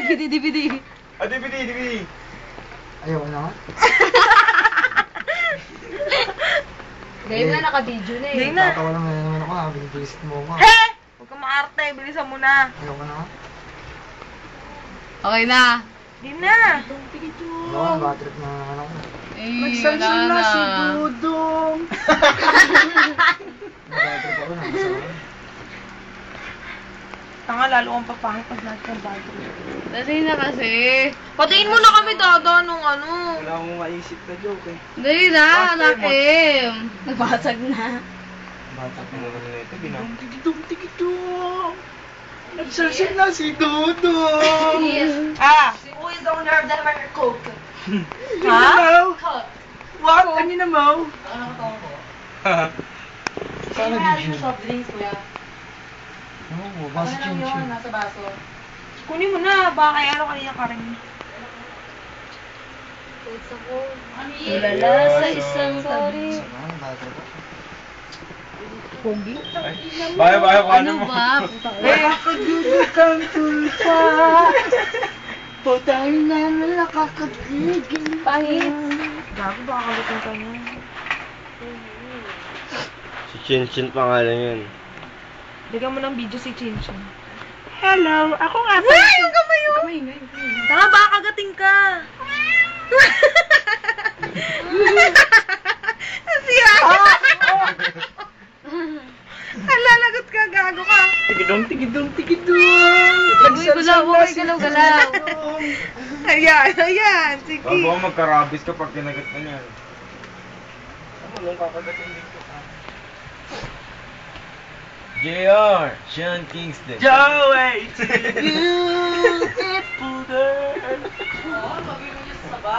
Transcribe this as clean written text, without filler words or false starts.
DVD. Ah, DVD. Ayaw na nga. Game na, naka-video na eh. Game na. Tatawa lang na naman ako ha. Binibisit mo ako. He! Huwag ka maarte, bilisan mo na. Ayaw ka na nga. Okay na. Game na. Ayaw ka, bad trip na ano ko. Nagsansan na si Dudong. Bad trip ako na. Kasama. Tanga, lalo kang papangit pag lahat kang bad trip. Dali na kasi. Patiin mo na kami, Dada, nung ano. Wala akong maisip na joke eh. Dali na, nakim. Nabasag na. Bad trip Ano na. naman ito, binang. Tigidong. Nagsasin na si Dudong. Ah! Si Uy is the owner of the American Coke. Ha? Coke. What? Ano na mo? Ano ka ko? Sana Kaya di yung soft drinks, kuya. Oo, Ano basta lang yun, chin-chin. nasa baso. Kunin mo na, baka kay ano kanina Karen. Tulala sa isang tabi. Sama, bad trip ako. Pogi? Bayo, kung Ano ba? Puta ko. Nakakagugutan tulpa. Potay na nakakagigil. Pangit. Gago, baka kagutin ka niya. Si Chin pangalan yun. Bigyan mo ng video si Chinchin. Hello, ako nga pa. Ay, yung kamay yun! Tanga, baka kagating ka. Nasira ka. Lalagot ka, gago ka. Tigidong. Uy, galaw. Ayan, sige. Bago magkarabis kapag kinagat na niyan. Ano nung kakagatin dito? JR, Sean Kingston. Joey, beautiful girl. Oo, sabi mo niya sa saba.